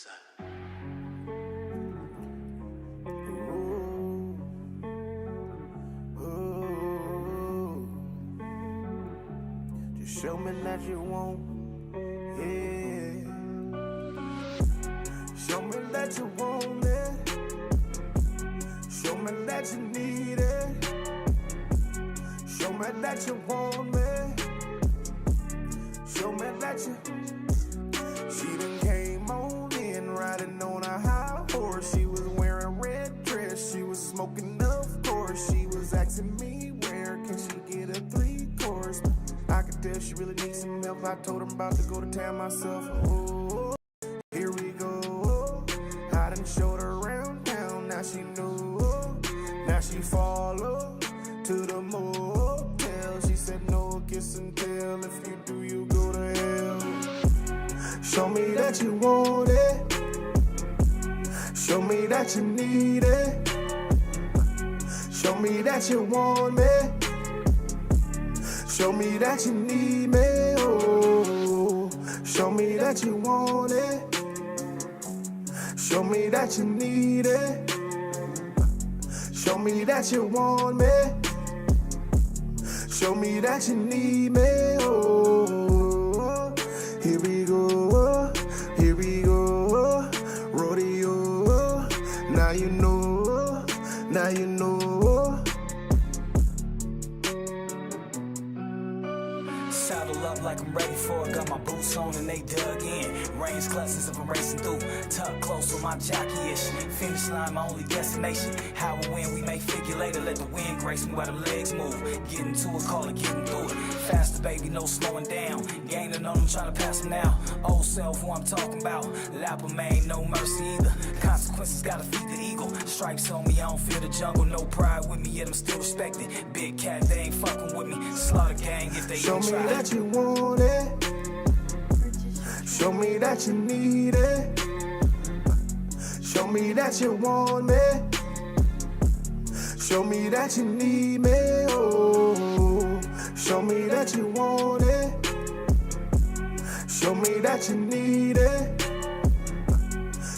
decide. Just show me that you want, yeah. Show me that you want it. Show me that you need it. Show me that you want me. Show me that you. She done came on in riding on a high horse. She was wearing a red dress. She was smoking, of course. She was asking me where can she get a 3-course. I could tell she really needs some help. I told her I'm about to go to town myself. Oh, here we go. I done showed her around town. Now she knew. Now she follow to the motel. She said no kiss and tell. If you do, you go to hell. Show me that you want it. Show me that you need it. Show me that you want me. Show me that you need me. Oh, show me that you want it. Show me that you need it. Show me that you want me. Show me that you need me. Oh, here we go. Here we go. Rodeo. Now you know. Now you know. Saddle up like I'm ready for it. Got my boots on and they dug in. Range clusters if I'm racing through. Tuck close with my jockey-ish. Finish line my only destination. How and when we may figure later. Let the wind grace me while the legs move. Getting to it, call it getting through it. Faster baby, no slowing down. Gaining on them, trying to pass them now. Old self, who I'm talking about. Lapper man, no mercy either. Consequences gotta feed the eagle. Stripes on me, I don't fear the jungle. No pride with me, yet I'm still respected. Big cat, they ain't fucking with me. Slaughter gang if they Show don't me try. that you want it. Show me that you need it. Show me that you want me. Show me that you need me. Oh, show me that you want it. Show me that you need it.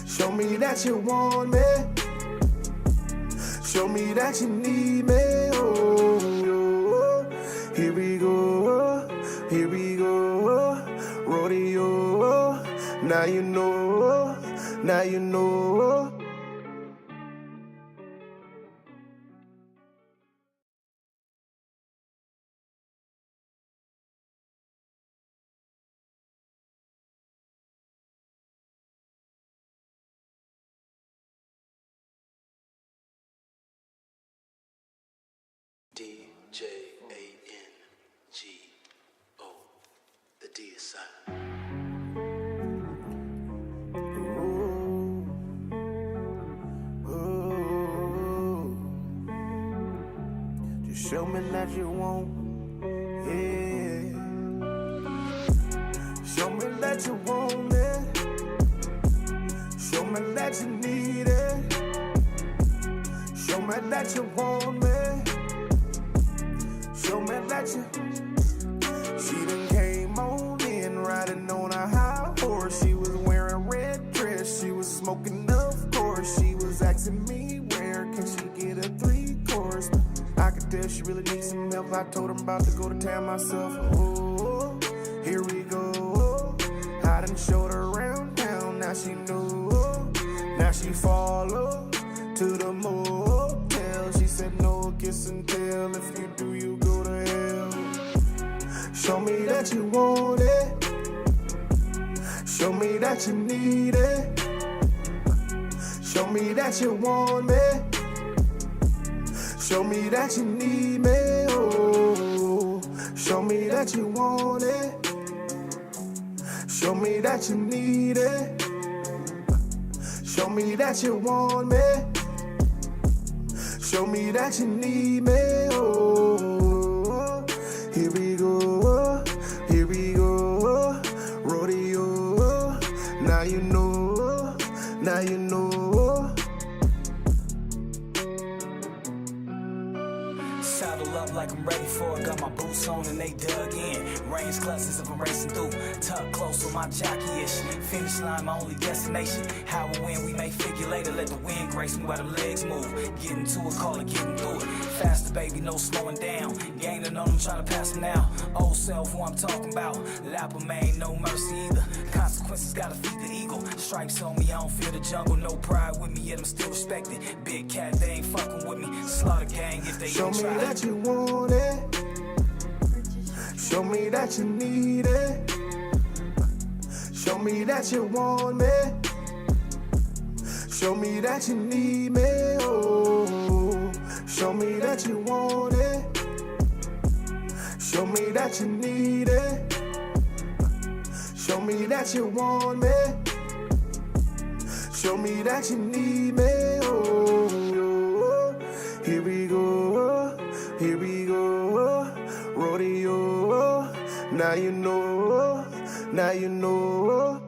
Show me that you want me. Show me that you need me. Oh, here we go. Here we go. Rodeo. Now you know. Now you know. DJANGO. The D is silent. Just show me that you want, yeah. Show me that you want it. Show me that you need it. Show me that you want me. Show me that you. She done came on in riding on a high horse. She was wearing a red dress. She was smoking, of course. She was asking me where can she get a 3-course. I could tell she really needs some help. I told her I'm about to go to town myself. Oh, here we go. I done showed her around town. Now she knew. Now she follow to the motel. She said no kiss and tell. If you do, you go to hell. Show me that you want it. Show me that you need it. Show me that you want me. Show me that you need me. Oh, show me that you want it. Show me that you need it. Show me that you want me. Show me that you need me. Oh, here we go. Here we go. Rodeo. Now you know. Now you know. Saddle up like I'm ready for it. Got my boots on and they dug in. Range clusters if I'm racing through. Tuck close with my jockey-ish. Finish line, my only destination. How and when we may figure later. Let the wind grace me while them legs move. Getting to it, call it getting through it. Faster, baby, no slowing down. Gaining on them, trying to pass them now. Old self, who I'm talking about. Lapper man, no mercy either. Consequences gotta feed the eagle. Stripes on me, I don't feel the jungle. No pride with me, yet I'm still respected. Big cat, they ain't fucking with me. Slaughter gang if they Show don't me try. that you want it. Show me that you need it. Show me that you want me. Show me that you need me. Oh, show me that you want it. Show me that you need it. Show me that you want me. Show me that you need me. Oh, here we go. Here we go. Rodeo. Now you know. Now you know.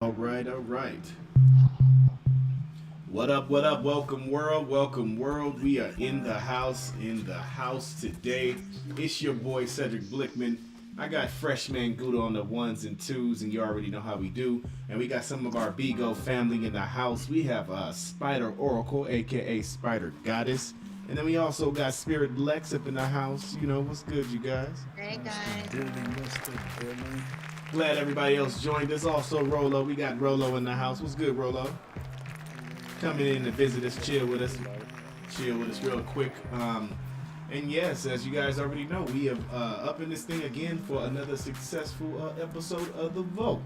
All right, all right. What up, what up? Welcome world, welcome world. We are in the house today. It's your boy Cedric Blickman. I got Freshman Gouda on the ones and twos, and you already know how we do. And we got some of our Bigo family in the house. We have Spider Oracle, aka Spider Goddess. And then we also got Spirit Lex up in the house. You know, what's good, you guys? Hey guys. Glad everybody else joined us. Also, Rolo. We got Rolo in the house. What's good, Rolo? Coming in to visit us, chill with us real quick. And yes, as you guys already know, we have up in this thing again for another successful episode of The Vote.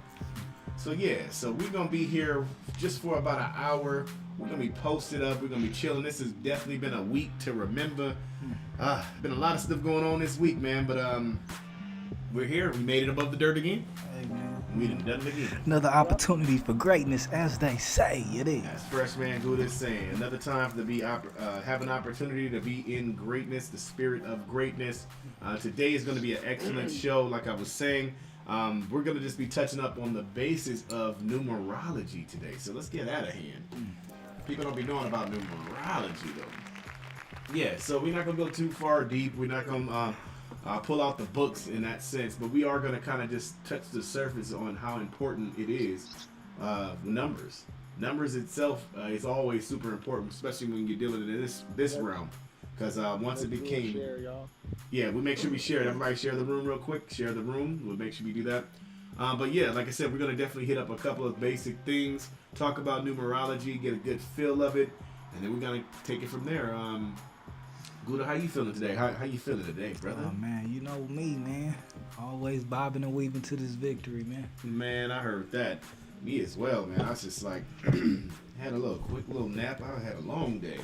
So yeah, so we're gonna be here just for about an hour. We're gonna be posted up. We're gonna be chilling. This has definitely been a week to remember. Been a lot of stuff going on this week, man. But we're here. We made it above the dirt again. Hey, man. We done done it again. Another opportunity for greatness, as they say it is. As Freshman Gouda is saying, another time to be have an opportunity to be in greatness, the spirit of greatness. Today is going to be an excellent show. Like I was saying, we're going to just be touching up on the basis of numerology today. So let's get out of hand. People don't be knowing about numerology though. Yeah, so we're not going to go too far deep. We're not going to pull out the books in that sense, but we are going to kind of just touch the surface on how important it is. Numbers itself is always super important, especially when you're dealing in this realm, because once it became we make sure we share it. Everybody share the room real quick. Share the room. We'll make sure we do that. But yeah, like I said, we're going to definitely hit up a couple of basic things, talk about numerology, get a good feel of it, and then we're going to take it from there. Gouda, how you feeling today? How you feeling today, brother? Oh man, you know me, man. Always bobbing and weaving to this victory, man. Man, I heard that. Me as well, man. I was just like, had a quick little nap. I had a long day.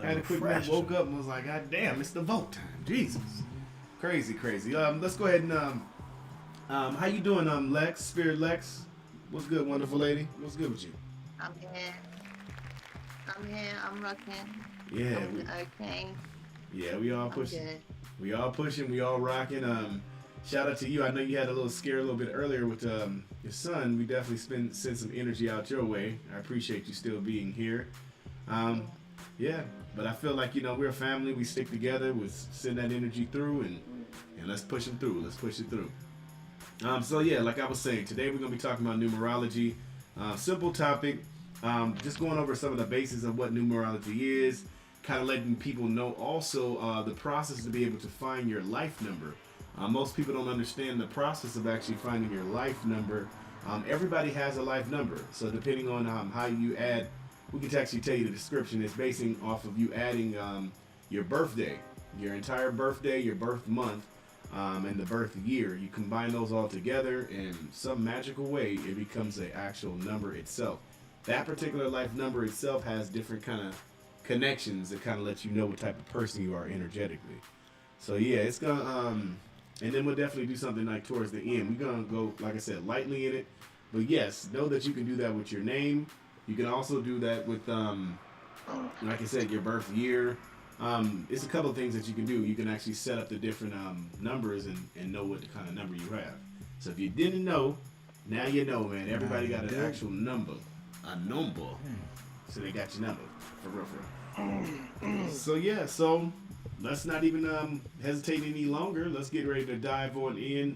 Had a quick nap, woke up and was like, God damn, it's the vote time. Jesus. Crazy. Let's go ahead and, how you doing, Lex, Spirit Lex? What's good, wonderful lady? What's good with you? I'm here. I'm rocking. Yeah. I'm okay. Yeah, we all pushing. Good. We all pushing. We all rocking. Shout out to you. I know you had a little scare a little bit earlier with your son. We definitely send some energy out your way. I appreciate you still being here. Yeah, but I feel like, we're a family. We stick together. We send that energy through and let's push it through. Let's push it through. So yeah, like I was saying, today we're gonna be talking about numerology. Simple topic. Just going over some of the bases of what numerology is. Kind of letting people know also the process to be able to find your life number. Most people don't understand the process of actually finding your life number. Everybody has a life number, so depending on how you add, we can actually tell you the description is basing off of you adding your birthday, your entire birthday, your birth month, and the birth year. You combine those all together, in some magical way, it becomes an actual number itself. That particular life number itself has different kind of connections that kind of let you know what type of person you are energetically. So yeah, it's gonna and then we'll definitely do something like towards the end. We're gonna go, like I said, lightly in it, but yes, know that you can do that with your name. You can also do that with like I said, your birth year. It's a couple of things that you can do. You can actually set up the different numbers and know what kind of number you have. So if you didn't know, now you know, man. Everybody got an actual number. A number. So they got your number. For real, for real. So yeah, so let's not even hesitate any longer. Let's get ready to dive on in.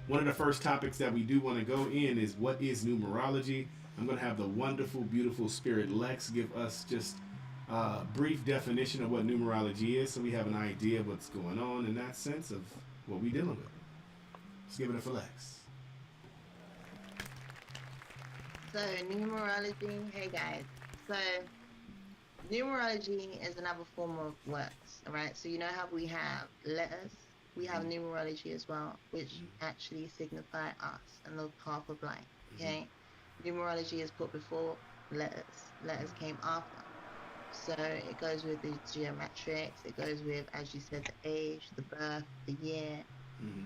One of the first topics that we do want to go in is what is numerology. I'm going to have the wonderful, beautiful spirit Lex give us just a brief definition of what numerology is, so we have an idea of what's going on in that sense of what we're dealing with. Let's give it a for Lex. So numerology, hey guys. So numerology is another form of words, alright? So you know how we have letters? We have numerology as well, which actually signify us and the path of life, okay? Numerology is put before letters. Letters came after. So it goes with the geometrics, it goes with, as you said, the age, the birth, the year.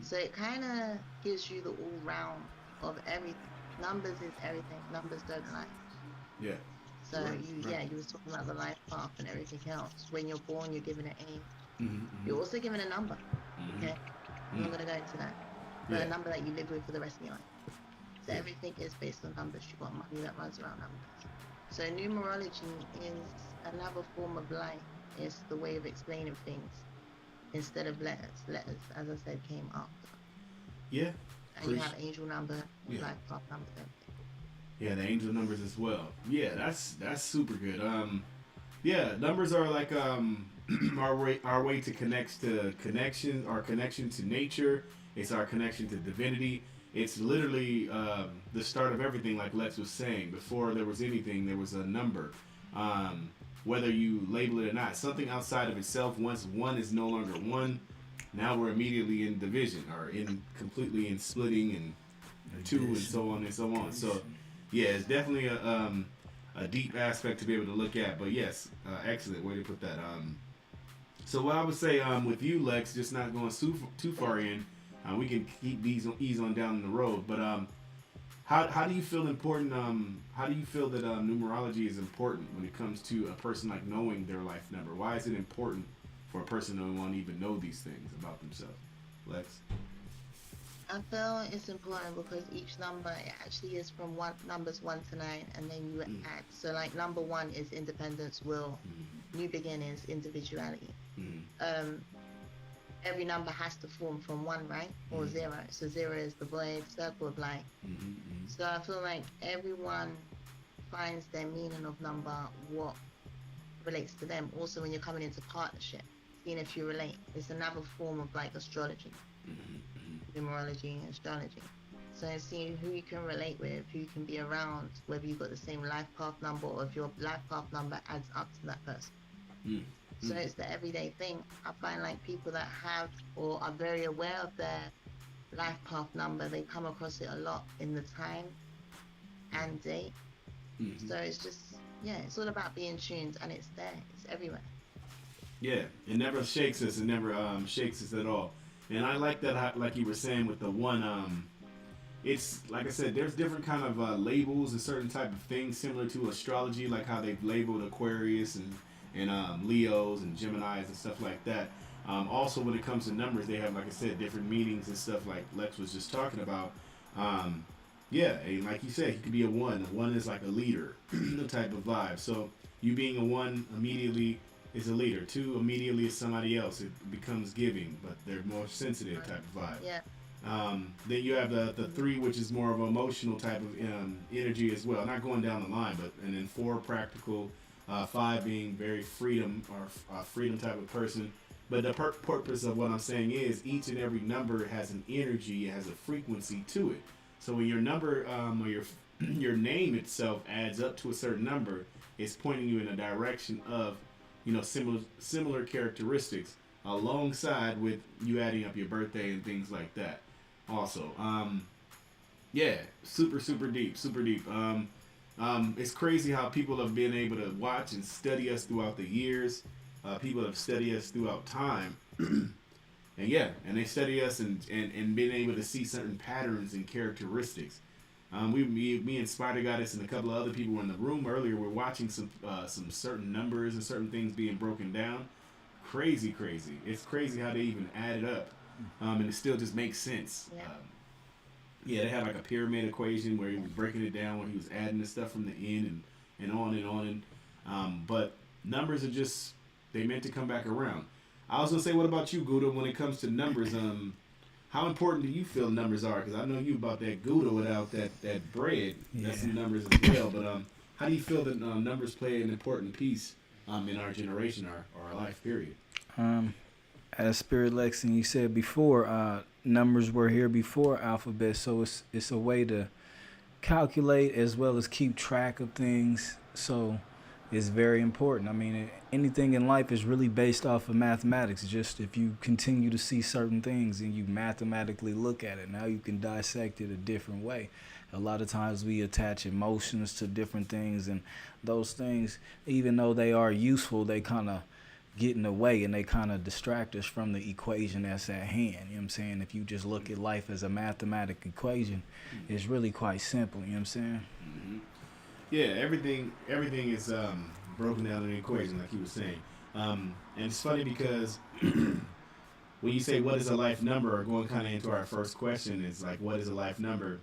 So it kind of gives you the all round of everything. Numbers is everything. Numbers don't lie. Yeah. So you was talking about the life path and everything else. When you're born, you're given an age. You're also given a number. Okay. I'm not gonna go into that. But a number that you live with for the rest of your life. So everything is based on numbers. You've got money that runs around numbers. So numerology is another form of life. It's the way of explaining things instead of letters. Letters, as I said, came after. Yeah. And you have angel number, life path number, everything. Yeah, the angel numbers as well. Yeah, that's super good. Yeah, numbers are like our way to connect to connection, our connection to nature. It's our connection to divinity. It's literally the start of everything, like Lex was saying. Before there was anything, there was a number. Whether you label it or not, something outside of itself, once one is no longer one, now we're immediately in division, or in completely in splitting and two, and so on and so on. So yeah, it's definitely a deep aspect to be able to look at. But yes, excellent way to put that. So what I would say with you, Lex, just not going too far in, we can keep these ease on down the road. But how do you feel important? How do you feel that numerology is important when it comes to a person like knowing their life number? Why is it important for a person to want to even know these things about themselves, Lex? I feel it's important because each number, it actually is from numbers 1 to 9, and then you add. So like number 1 is independence, will, new beginnings, individuality. Every number has to form from 1, right? Or 0. So 0 is the void, circle of life. So I feel like everyone finds their meaning of number, what relates to them. Also when you're coming into partnership, seeing if you relate. It's another form of like astrology. Numerology and astrology. So seeing who you can relate with, who you can be around, whether you've got the same life path number or if your life path number adds up to that person. So it's the everyday thing. I find like people that have or are very aware of their life path number, they come across it a lot in the time and date. So it's just, it's all about being tuned, and it's there. It's everywhere. Yeah, it never shakes us. It never shakes us at all. And I like that, like you were saying with the 1, it's like I said, there's different kind of labels and certain type of things similar to astrology, like how they've labeled Aquarius and Leos and Geminis and stuff like that. Also, when it comes to numbers, they have, like I said, different meanings and stuff like Lex was just talking about. And like you said, he could be a 1. A 1 is like a leader, the type of vibe. So you being a 1 immediately is a leader. 2 immediately is somebody else. It becomes giving, but they're more sensitive type of vibe. Yeah. Then you have the 3, which is more of an emotional type of energy as well. Not going down the line, but and then 4 practical, 5 being very freedom or freedom type of person. But the purpose of what I'm saying is each and every number has an energy, it has a frequency to it. So when your number or your name itself adds up to a certain number, it's pointing you in a direction of similar characteristics alongside with you adding up your birthday and things like that. Also, yeah, super super deep, super deep. It's crazy how people have been able to watch and study us throughout the years. People have studied us throughout time. And yeah, and they study us and been able to see certain patterns and characteristics. Me and Spider Goddess and a couple of other people were in the room earlier. We're watching some certain numbers and certain things being broken down. Crazy, crazy. It's crazy how they even add it up, and it still just makes sense. Yeah. Yeah, they had like a pyramid equation where he was breaking it down, where he was adding the stuff from the end and on and on. But numbers are just, they meant to come back around. I was gonna say, what about you, Gouda? When it comes to numbers, how important do you feel numbers are? Because I know you about that Gouda without that bread. That's some numbers as well. But how do you feel that numbers play an important piece in our generation or our life period? As Spirit Lexington, you said before, numbers were here before alphabet, so it's a way to calculate as well as keep track of things. So it's very important. I mean, anything in life is really based off of mathematics. Just if you continue to see certain things and you mathematically look at it, now you can dissect it a different way. A lot of times we attach emotions to different things, and those things, even though they are useful, they kind of get in the way and they kind of distract us from the equation that's at hand. You know what I'm saying? If you just look at life as a mathematical equation, it's really quite simple. You know what I'm saying? Mm-hmm. Yeah, everything is broken down in an equation, like you were saying. And it's funny because when you say what is a life number, or going kind of into our first question, it's like, what is a life number?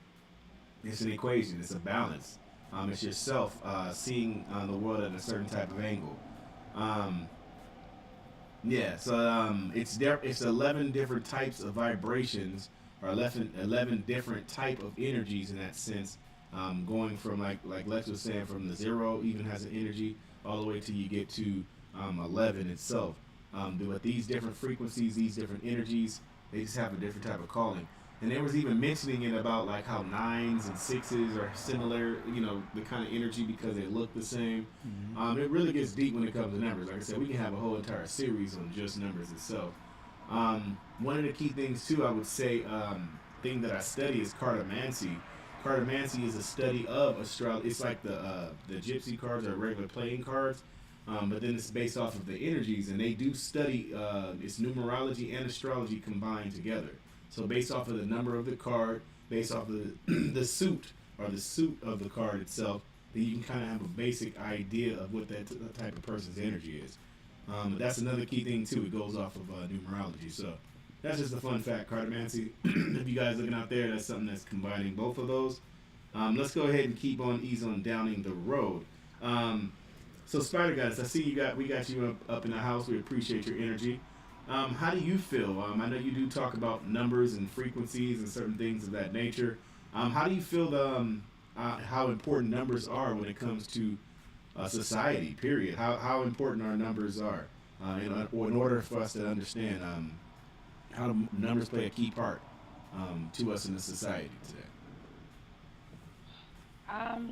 It's an equation. It's a balance. It's yourself seeing the world at a certain type of angle. Yeah, so it's 11 different types of vibrations, or 11 different type of energies in that sense. Going from like Lex was saying, from the 0 even has an energy all the way till you get to 11 itself. But these different frequencies, these different energies, they just have a different type of calling. And they was even mentioning it about like how 9s and 6s are similar, the kind of energy because they look the same. Mm-hmm. It really gets deep when it comes to numbers. Like I said, we can have a whole entire series on just numbers itself. One of the key things too, I would say, thing that I study is cartomancy. Cartomancy is a study of astrology. It's like the gypsy cards or regular playing cards, but then it's based off of the energies, and they do study. It's numerology and astrology combined together. So based off of the number of the card, based off of the suit or the suit of the card itself, then you can kind of have a basic idea of what that type of person's energy is. That's another key thing too. It goes off of numerology. So that's just a fun fact, cartomancy. If you guys looking out there, that's something that's combining both of those. Let's go ahead and keep on ease on downing the road. So Spider Goddess, I see we got you up in the house. We appreciate your energy. How do you feel? I know you do talk about numbers and frequencies and certain things of that nature. How do you feel how important numbers are when it comes to society, period? How important our numbers are in order for us to understand how numbers play a key part to us in the society today?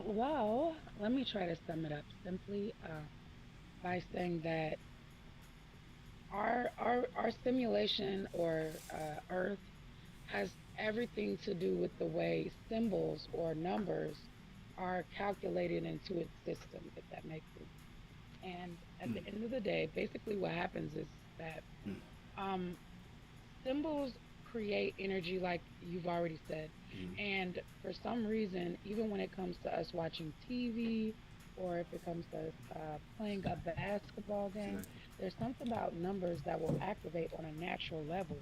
Well, let me try to sum it up simply by saying that our simulation or Earth has everything to do with the way symbols or numbers are calculated into its system, if that makes sense. And at the end of the day, basically what happens is that um, symbols create energy, like you've already said. And for some reason, even when it comes to us watching TV, or if it comes to playing a basketball game, there's something about numbers that will activate on a natural level,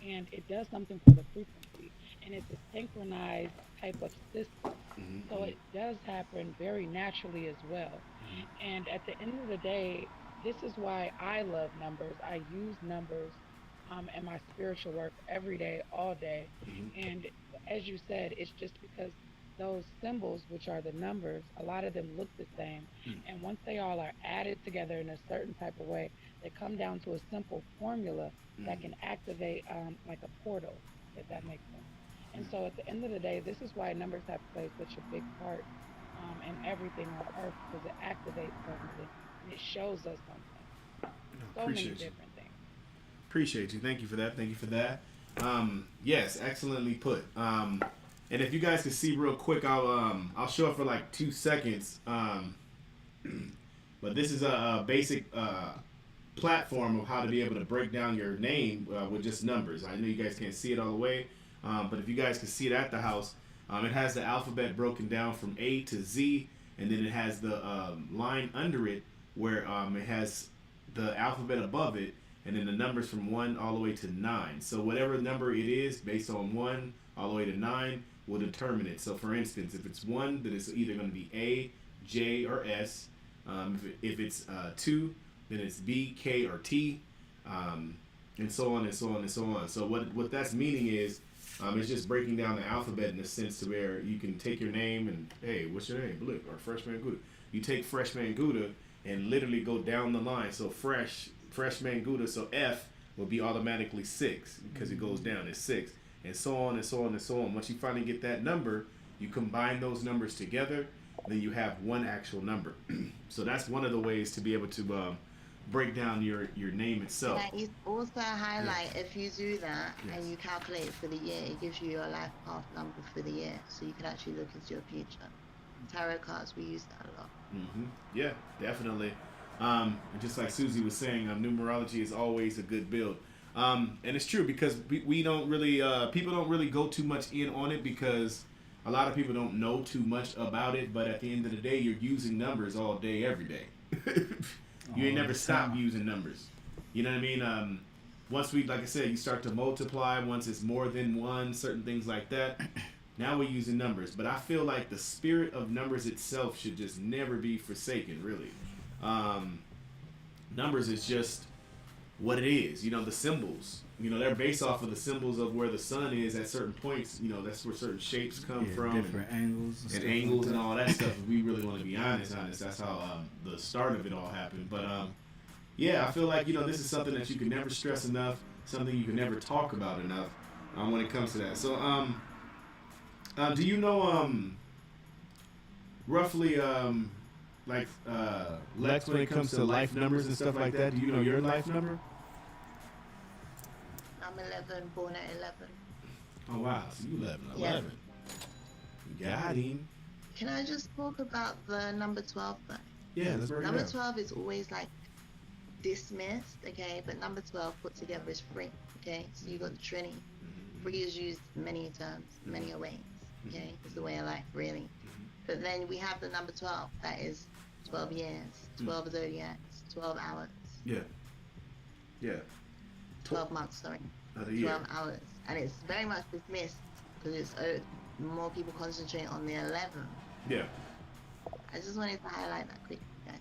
and it does something for the frequency, and it's a synchronized type of system. So it does happen very naturally as well. And at the end of the day, this is why I love numbers. I use numbers in my spiritual work every day, all day. And as you said, it's just because those symbols, which are the numbers, a lot of them look the same. And once they all are added together in a certain type of way, they come down to a simple formula that can activate like a portal, if that makes sense. And so at the end of the day, this is why numbers have played such a big part in everything on earth, because it activates something and it shows us something. So many Appreciate you. different things. Appreciate you. Thank you for that. Thank you for that. Yes, excellently put. And if you guys can see real quick, I'll show it for like 2 seconds. But this is a basic platform of how to be able to break down your name with just numbers. I know you guys can't see it all the way, but if you guys can see it at the house, it has the alphabet broken down from A to Z, and then it has the line under it where it has the alphabet above it, and then the numbers from 1 all the way to 9. So whatever number it is, based on 1 all the way to 9, will determine it. So for instance, if it's 1, then it's either going to be A, J, or S. If it's 2, then it's B, K, or T, and so on and so on and so on. So what that's meaning is, it's just breaking down the alphabet in a sense to where you can take your name and, hey, what's your name? Blue or Freshman Gouda. You take Freshman Gouda and literally go down the line. So Freshman Gouda, so F will be automatically 6 because it goes down. It's 6, and so on and so on and so on. Once you finally get that number, you combine those numbers together, then you have one actual number. So that's one of the ways to be able to break down your name itself. Yeah, you also highlight if you do that Yes. and you calculate for the year, it gives you your life path number for the year, so you can actually look into your future. Tarot cards, we use that a lot. Yeah, definitely. And just like Susie was saying, numerology is always a good build. And it's true because we don't really, people don't really go too much in on it because a lot of people don't know too much about it. But at the end of the day, you're using numbers all day, every day. You ain't never stop using numbers. You know what I mean? Once like I said, you start to multiply, once it's more than one, certain things like that. Now we're using numbers. But I feel like the spirit of numbers itself should just never be forsaken, really. Numbers is just what it is. You know, the symbols. You know, they're based off of the symbols of where the sun is at certain points. You know, that's where certain shapes come from. Different angles. And stuff angles like and that. all that stuff. If we really want to be honest, that's how the start of it all happened. But yeah, I feel like, you know, this is something that you can never stress enough, something you can never talk about enough when it comes to that. So, do you know roughly like Lex, when it comes to life numbers and stuff like that? Do you know your life number? I'm 11, born at 11. Oh wow, so you 11. Yeah. You got him. Can I just talk about the number 12 though? Yeah, let's break it Number down. 12 is always like dismissed, okay? But number 12 put together is free, okay? So you got the Trinity. Free is used many terms, many ways, okay? It's the way of life, really. But then we have the number 12, that is 12 years, 12 zodiacs, 12 hours, Yeah. Yeah. 12 months, sorry. Of the year. 12 hours. And it's very much dismissed because it's more people concentrate on the 11. Yeah. I just wanted to highlight that quick. Okay?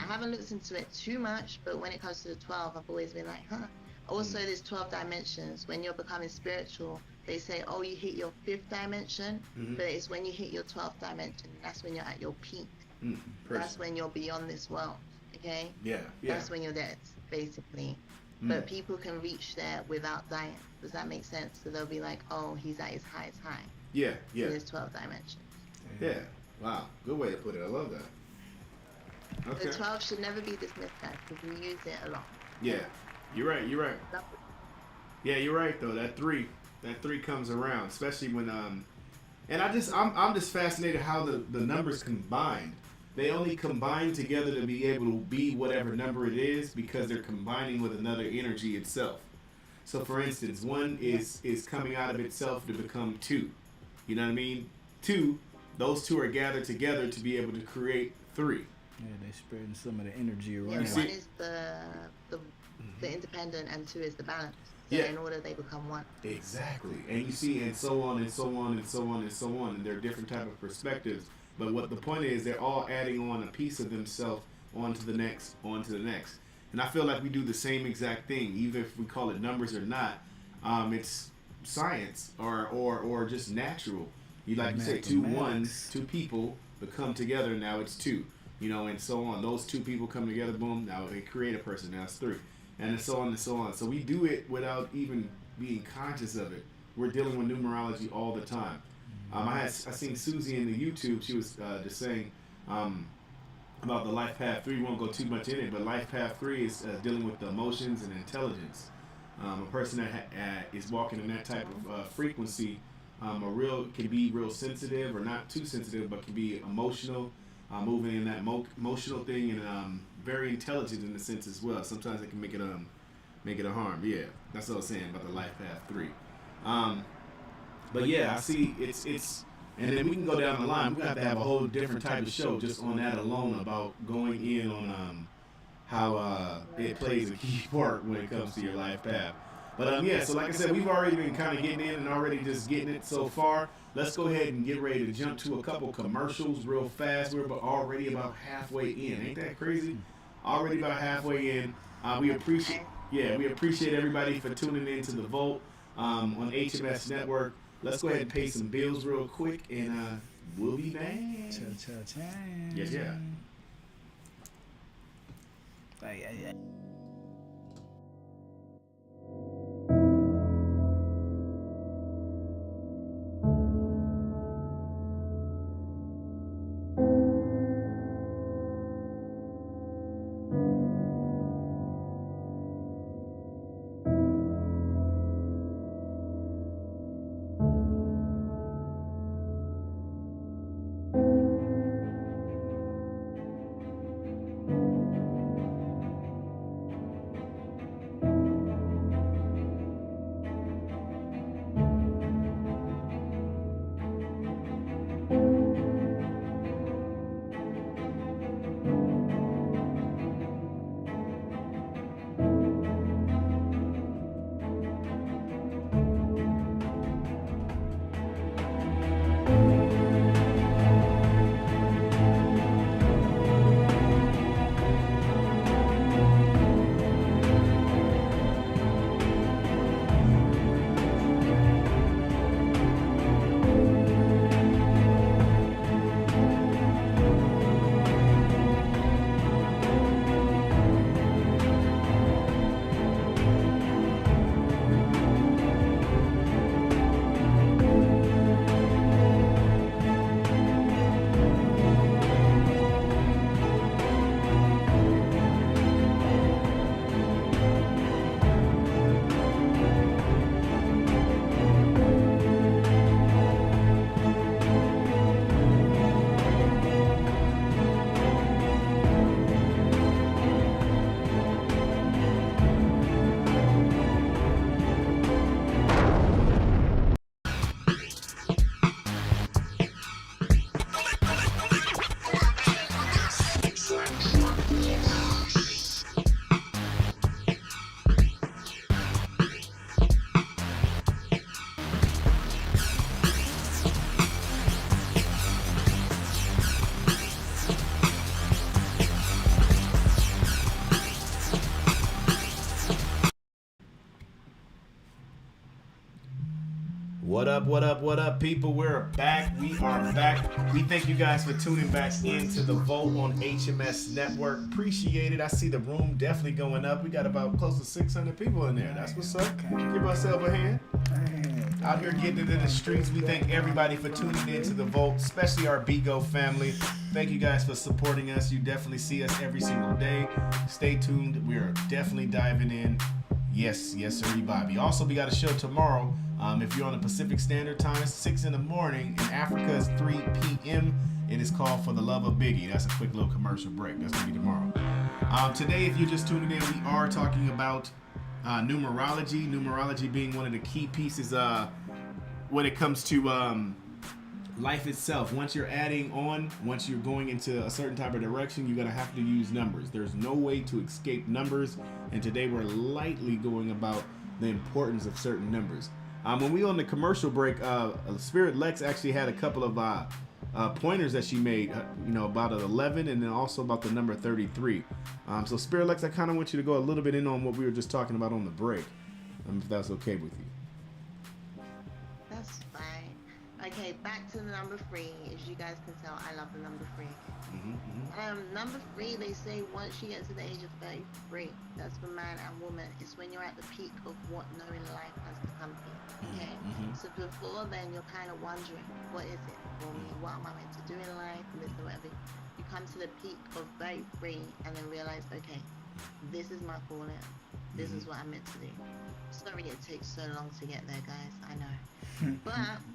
I haven't looked into it too much, but when it comes to the 12, I've always been like, huh. Also, there's 12 dimensions. When you're becoming spiritual, they say, oh, you hit your 5th dimension, but it's when you hit your 12th dimension. That's when you're at your peak. That's when you're beyond this world. Okay? Yeah. Yeah. That's when you're dead, basically. But people can reach there without dying. Does that make sense? So they'll be like, oh, he's at his highest high. Yeah. So Yeah. there's 12 dimensions. Yeah. Wow. Good way to put it. I love that. Okay. The 12 should never be dismissed, guys, because we use it a lot. Yeah. You're right. You're right. Yeah, you're right though. That three comes around, especially when and I'm just fascinated how the numbers combined. They only combine together to be able to be whatever number it is because they're combining with another energy itself. So for instance, 1 is coming out of itself to become 2. You know what I mean? 2, those 2 are gathered together to be able to create 3. Yeah, they spreading some of the energy Yeah, around. one is the independent and 2 is the balance. So Yeah. in order they become 1. Exactly. And you see, and so on and so on and so on and so on, and there are different type of perspectives. But what the point is, they're all adding on a piece of themselves onto the next, onto the next. And I feel like we do the same exact thing, even if we call it numbers or not. It's science or just natural. You like you say, 2 Mathematics. 2 people become together. Now it's 2. You know, and so on. Those 2 people come together. Boom. Now they create a person. Now it's 3. And so on and so on. So we do it without even being conscious of it. We're dealing with numerology all the time. I seen Susie in the YouTube. She was just saying about the life path 3. We won't go too much in it, but life path 3 is dealing with the emotions and intelligence. A person that is walking in that type of frequency, can be real sensitive or not too sensitive, but can be emotional, moving in that emotional thing, and very intelligent in a sense as well. Sometimes it can make it a harm. Yeah, that's what I was saying about the life path 3. But yeah, I see it's and then we can go down the line. We have to have a whole different type of show just on that alone about going in on how it plays a key part when it comes to your life path. But yeah, so like I said, we've already been kind of getting in and already just getting it so far. Let's go ahead and get ready to jump to a couple commercials real fast. We're already about halfway in. Ain't that crazy? Already about halfway in. We appreciate everybody for tuning in to the Vote on HMS Network. Let's go ahead and pay some bills real quick, and we'll be back. Cha-cha-cha. Yes, yeah. Yeah. What up, people? We're back. We are back. We thank you guys for tuning back into the Vote on HMS Network. Appreciate it. I see the room definitely going up. We got about close to 600 people in there. That's what's up. Give myself a hand. Out here getting it in the streets. We thank everybody for tuning in to the Vote, especially our Bigo family. Thank you guys for supporting us. You definitely see us every single day. Stay tuned. We are definitely diving in. Yes, sir, Bobby. Also, we got a show tomorrow. If you're on the Pacific Standard Time, 6 in the morning. In Africa, it's 3 p.m. It is called For the Love of Biggie. That's a quick little commercial break. That's going to be tomorrow. Today, if you're just tuning in, we are talking about numerology. Numerology being one of the key pieces when it comes to life itself. Once you're going into a certain type of direction, you're going to have to use numbers. There's no way to escape numbers. And today, we're lightly going about the importance of certain numbers. When we were on the commercial break, Spirit Lex actually had a couple of pointers that she made, about an 11 and then also about the number 33. So Spirit Lex, I kind of want you to go a little bit in on what we were just talking about on the break, if that's okay with you. That's fine. Okay, back to the number 3. As you guys can tell, I love the number 3. Number 3, they say once you get to the age of 33, that's for man and woman, it's when you're at the peak of what knowing life has to come to. Okay, so before then you're kind of wondering, what is it for me? What am I meant to do in life? And this and whatever. You come to the peak of 33 and then realize, okay, this is my calling. This is what I'm meant to do. Sorry it takes so long to get there, guys. I know. But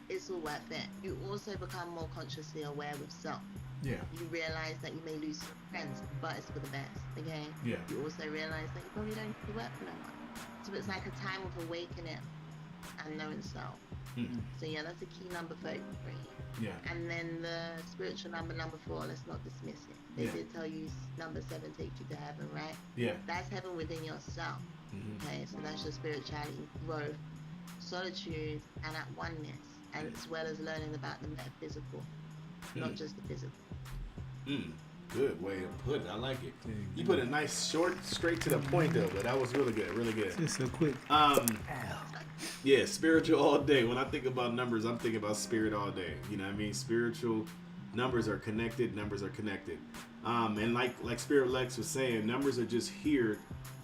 it's all worth it. You also become more consciously aware with self. Yeah. You realize that you may lose some friends, but it's for the best, okay? Yeah. You also realize that you probably don't need to work for no one. So it's like a time of awakening and knowing self. So yeah, that's a key number for you. Yeah. And then the spiritual number 4, let's not dismiss it. They did tell you number 7 takes you to heaven, right? Yeah. That's heaven within yourself. Okay, so that's your spirituality, growth, solitude, and at oneness, as well as learning about the metaphysical, not just the physical. Good way to put it. I like it. You put a nice, short, straight to the point though, but that was really good, really good. Just a quick. Yeah, spiritual all day. When I think about numbers, I'm thinking about spirit all day. You know what I mean? Spiritual numbers are connected. Numbers are connected. And like Spirit Lex was saying, numbers are just here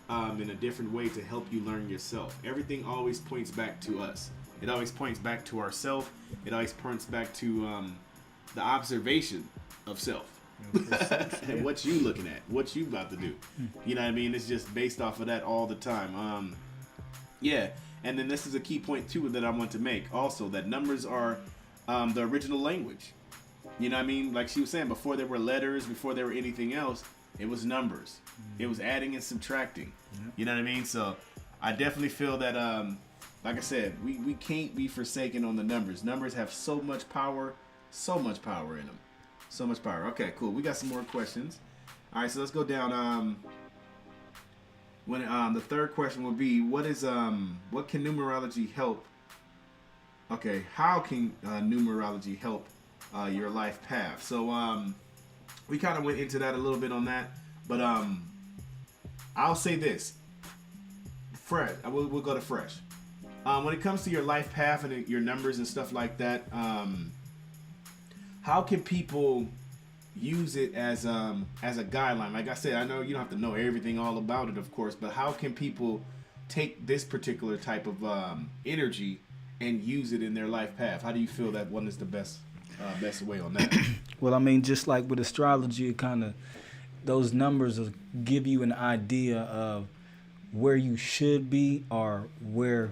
in a different way to help you learn yourself. Everything always points back to us. It always points back to ourself. It always points back to the observation of self. And what you looking at, what you about to do. You know what I mean? It's just based off of that all the time. Yeah. And then this is a key point too that I want to make also, that numbers are the original language. You know what I mean? Like she was saying, before there were letters, before there were anything else, it was numbers. It was adding and subtracting. You know what I mean? So I definitely feel that, like I said, we can't be forsaken on the numbers. Numbers have so much power in them. So much power. Okay, cool. We got some more questions. All right, so let's go down. When the third question will be, what can numerology help? Okay, how can numerology help your life path? So we kind of went into that a little bit on that, but I'll say this. Fresh. We'll go to fresh. When it comes to your life path and your numbers and stuff like that, how can people use it as a guideline? Like I said, I know you don't have to know everything all about it, of course, but how can people take this particular type of energy and use it in their life path? How do you feel that one is the best way on that? Well, I mean, just like with astrology, it kind of, those numbers will give you an idea of where you should be or where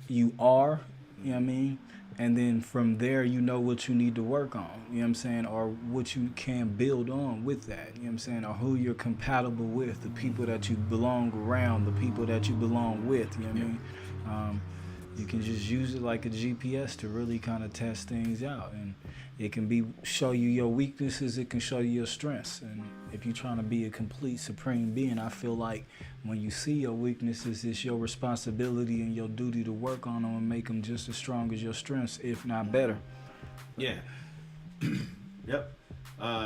you are, you know what I mean? And then from there, you know what you need to work on, you know what I'm saying? Or what you can build on with that, you know what I'm saying? Or who you're compatible with, the people that you belong around, the people that you belong with, you know what I mean? You can just use it like a GPS to really kind of test things out. And it can show you your weaknesses, it can show you your strengths. And if you're trying to be a complete supreme being, I feel like when you see your weaknesses, it's your responsibility and your duty to work on them and make them just as strong as your strengths, if not better. Yeah. Yep.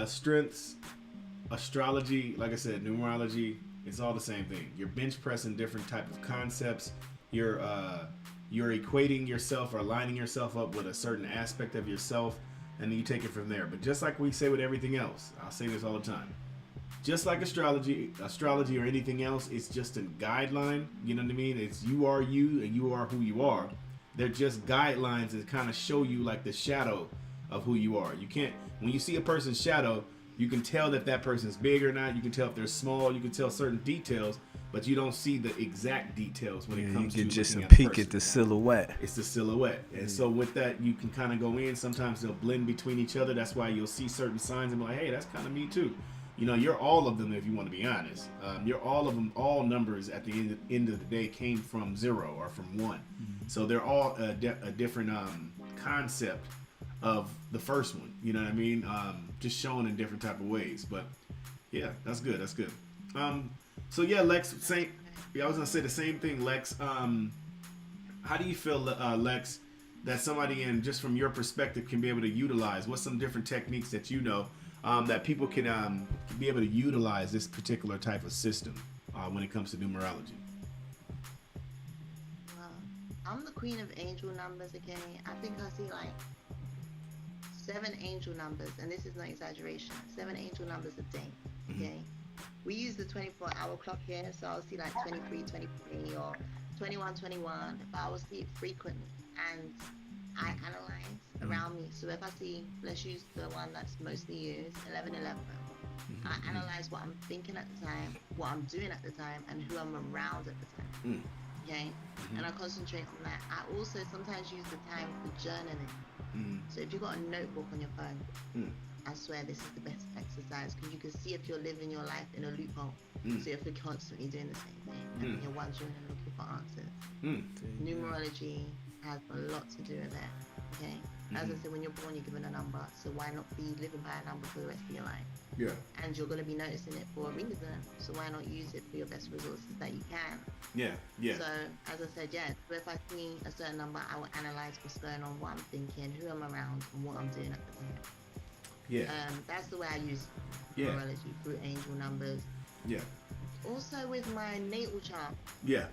Strengths, astrology, like I said, numerology, it's all the same thing. You're bench pressing different type of concepts. You're equating yourself or lining yourself up with a certain aspect of yourself, and then you take it from there. But just like we say with everything else, I'll say this all the time. Just like astrology or anything else, it's just a guideline. You know what I mean? It's you are you and you are who you are. They're just guidelines that kind of show you like the shadow of who you are. You can't, when you see a person's shadow, you can tell that person's big or not. You can tell if they're small. You can tell certain details, but you don't see the exact details when it comes to you get just a looking at the peek person. at the silhouette. It's the silhouette. And so with that, you can kind of go in. Sometimes they'll blend between each other. That's why you'll see certain signs and be like, hey, that's kind of me too. You know, you're all of them if you want to be honest. You're all of them. All numbers at the end of the day came from 0 or from 1. So they're all a different concept of the first one. You know what I mean? Just shown in different type of ways. But yeah, that's good. That's good. So yeah, Lex, I was gonna say the same thing, Lex. How do you feel, Lex, that somebody just from your perspective can be able to utilize? What's some different techniques that you know that people can be able to utilize this particular type of system when it comes to numerology? Well, I'm the queen of angel numbers, okay? I think I see like 7 angel numbers, and this is no exaggeration. 7 angel numbers a day, okay? We use the 24-hour clock here, so I'll see like 23, 23, or 21, 21. But I will see it frequently, and I analyze around me. So if I see, let's use the one that's mostly used, 11, 11. I analyze what I'm thinking at the time, what I'm doing at the time, and who I'm around at the time. okay? And I concentrate on that. I also sometimes use the time for journaling. So if you've got a notebook on your phone, I swear this is the best exercise because you can see if you're living your life in a loophole. So if you're constantly doing the same thing and then you're wondering and looking for answers. Numerology has a lot to do with that, okay? As I said, when you're born, you're given a number, so why not be living by a number for the rest of your life? Yeah. And you're going to be noticing it for a reason, so why not use it for your best resources that you can? Yeah. Yeah. So, as I said, yeah, so if I see a certain number, I will analyze what's going on, what I'm thinking, who I'm around, and what I'm doing at the time. Yeah. That's the way I use Yeah. numerology, through angel numbers. Yeah. Also with my natal chart, Yeah.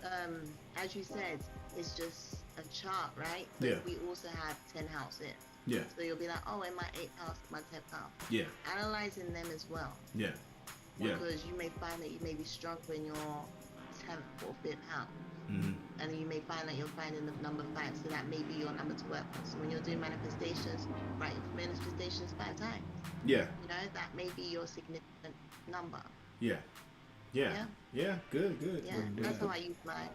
as you said, it's just a chart, right? But Yeah. we also have 10 houses. Yeah. So you'll be like, oh, in my 8th house, my 10th house. Yeah. Analyzing them as well. Yeah. Yeah. Because you may find that you may be stronger in your 10th or 5th house. And then you may find that you're finding the number 5, so that may be your number to work on. So when you're doing manifestations, write manifestations 5 times. Yeah. You know, that may be your significant number. Yeah. Yeah. Yeah. Yeah. Good. Good. Yeah, that's how I use my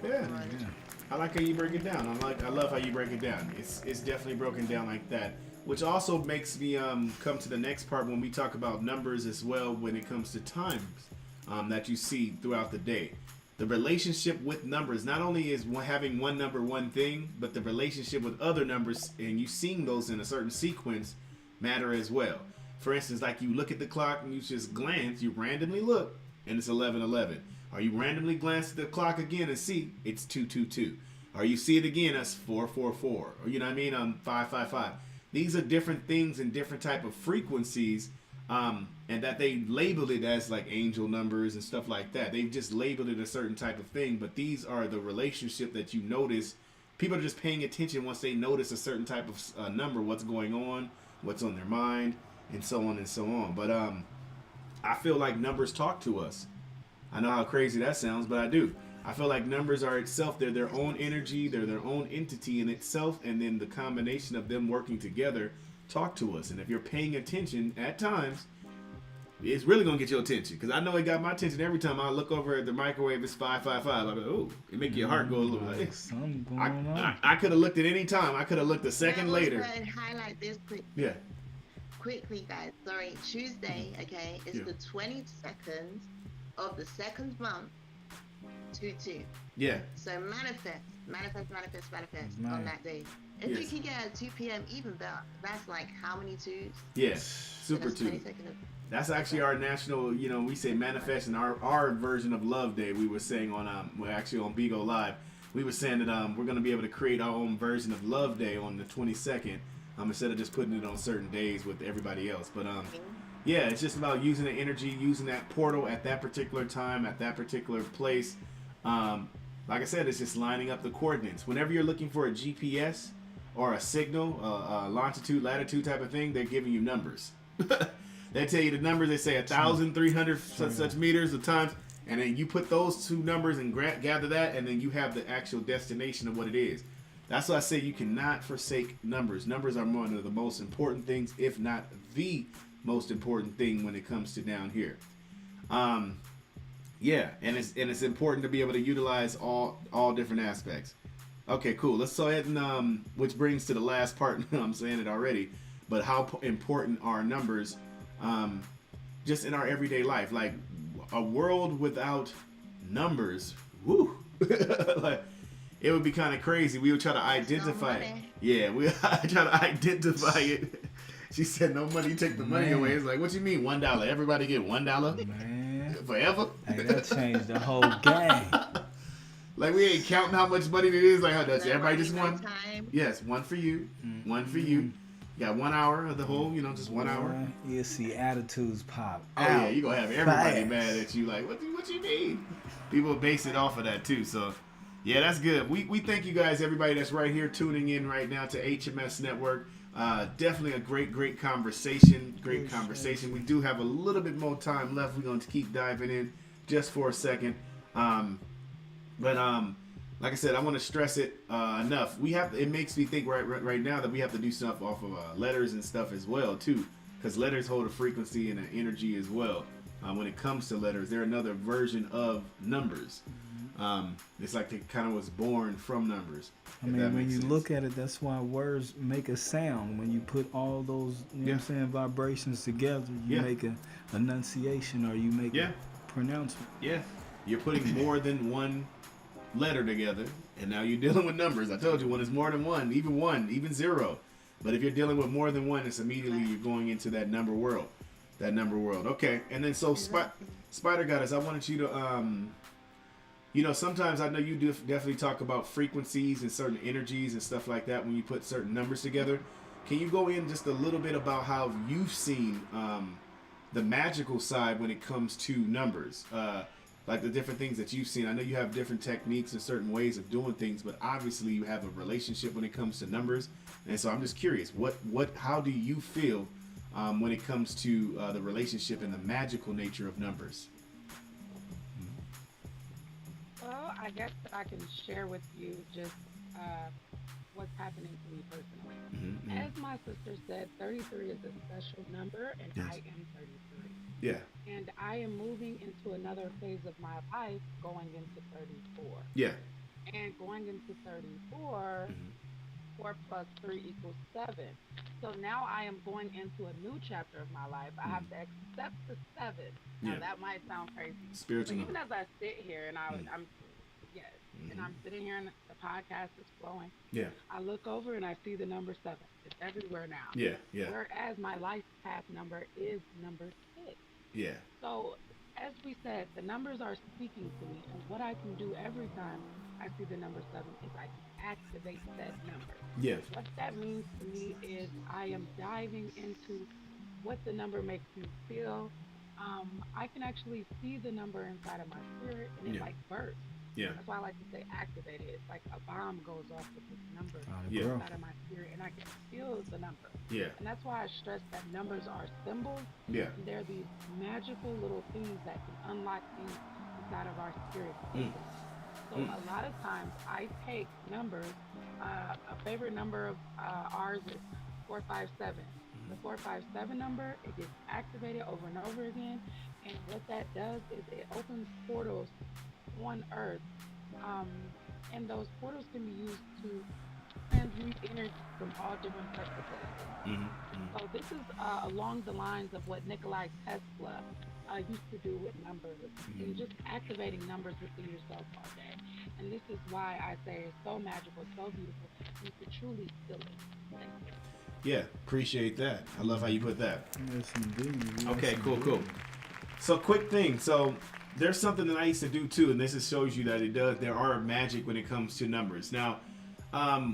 Yeah. numerology. I like how you break it down. I love how you break it down. It's definitely broken down like that, which also makes me come to the next part when we talk about numbers as well. When it comes to times that you see throughout the day, the relationship with numbers not only is having one number one thing, but the relationship with other numbers and you seeing those in a certain sequence matter as well. For instance, like you look at the clock and you just glance, you randomly look, and it's 11:11. Or you randomly glance at the clock again and see it's 2:22. Or you see it again, that's 4:44. Or you know what I mean? 5:55. These are different things and different type of frequencies, and that they labeled it as like angel numbers and stuff like that. They've just labeled it a certain type of thing, but these are the relationship that you notice. People are just paying attention once they notice a certain type of number, what's going on, what's on their mind, and so on and so on. But I feel like numbers talk to us. I know how crazy that sounds, but I do. I feel like numbers are itself. They're their own energy. They're their own entity in itself. And then the combination of them working together talk to us. And if you're paying attention at times, it's really going to get your attention. Because I know it got my attention every time I look over at the microwave. It's 5:55. I'm like, oh, it make your heart go a little like, something going on. I could have looked at any time. I could have looked a second later. Go and highlight this quickly, guys. Sorry, Tuesday, okay, is the 22nd of the 2nd month, 2/2. Yeah. So manifest on that day. If you can get at 2 p.m., even better. That's like how many twos? Yeah, super That's two. 22nd of- That's actually our national, we say manifest, and our version of Love Day. We were saying on, actually on Bigo Live, we were saying that we're going to be able to create our own version of Love Day on the 22nd, instead of just putting it on certain days with everybody else. But yeah, it's just about using the energy, using that portal at that particular time, at that particular place. Like I said, it's just lining up the coordinates. Whenever you're looking for a GPS or a signal, a longitude, latitude type of thing, they're giving you numbers. They tell you the numbers. They say 1,300 such meters of times, and then you put those two numbers and gather that, and then you have the actual destination of what it is. That's why I say you cannot forsake numbers. Numbers are one of the most important things, if not the most important thing when it comes to down here. Yeah, and it's important to be able to utilize all different aspects. Okay, cool. Let's go ahead and which brings to the last part. I'm saying it already, but how important are numbers just in our everyday life? Like a world without numbers, woo. Like it would be kind of crazy. We would try to identify it. Yeah, we try to identify it. She said, "No money, take the money away." It's like, what you mean, $1? Everybody get $1? Man, forever? hey, that changed the whole game. Like we ain't counting how much money it is. Like how does everybody just one one? time. Yes, one for you, one for you. You got 1 hour of the whole, just 1 hour. You'll see attitudes pop. Oh yeah, you gonna have everybody fast. mad at you. Like, what you mean? People base it off of that too. So, yeah, that's good. We thank you guys, everybody that's right here tuning in right now to HMS Network. Definitely a great conversation. Great conversation. We do have a little bit more time left. We're going to keep diving in just for a second. But like I said, I want to stress it enough. It makes me think right now that we have to do stuff off of letters and stuff as well too, because letters hold a frequency and an energy as well. When it comes to letters, they're another version of numbers. It's like it kind of was born from numbers. I mean, when you look at it, that's why words make a sound. When you put all those, you know what I'm saying, vibrations together, you make a enunciation or you make a pronouncement. Yeah. You're putting more than one letter together, and now you're dealing with numbers. I told you, when it's more than one, even zero. But if you're dealing with more than one, it's immediately you're going into that number world. Okay. And then so Spider Goddess, I wanted you to, sometimes I know you do definitely talk about frequencies and certain energies and stuff like that when you put certain numbers together. Can you go in just a little bit about how you've seen the magical side when it comes to numbers? Like the different things that you've seen. I know you have different techniques and certain ways of doing things, but obviously you have a relationship when it comes to numbers. And so I'm just curious, how do you feel when it comes to the relationship and the magical nature of numbers? Well, I guess that I can share with you just what's happening to me personally. Mm-hmm. As my sister said, 33 is a special number, and Yes. I am 33. Yeah. And I am moving into another phase of my life, going into 34. Yeah. And going into 34, 4 plus 3 equals 7. So now I am going into a new chapter of my life. I have to accept the 7. Now that might sound crazy. Spiritual. But even as I sit here and I'm sitting here and the podcast is flowing. Yeah. I look over and I see the number 7. It's everywhere now. Yeah. Yeah. Whereas my life path number is number 6. Yeah. So, as we said, the numbers are speaking to me, and what I can do every time I see the number 7 is I can activate that number. Yeah. What that means to me is I am diving into what the number makes me feel. I can actually see the number inside of my spirit, and it like bursts. Yeah. That's why I like to say activated. It's like a bomb goes off with this number Yeah. inside of my spirit, and I can feel the number. Yeah. And that's why I stress that numbers are symbols. Yeah. And they're these magical little things that can unlock things inside of our spirit. So a lot of times I take numbers. A favorite number of ours is 457. The 457 number, it gets activated over and over again. And what that does is it opens portals on Earth. And those portals can be used to transmute energy from all different types of places. So this is along the lines of what Nikolai Tesla used to do with numbers, and just activating numbers within yourself all day. And this is why I say it's so magical, so beautiful, you can truly feel it. Thank you. Yeah, appreciate that. I love how you put that. Yes, indeed. Okay, cool. So quick thing. So there's something that I used to do too, and this shows you that there are magic when it comes to numbers. Now,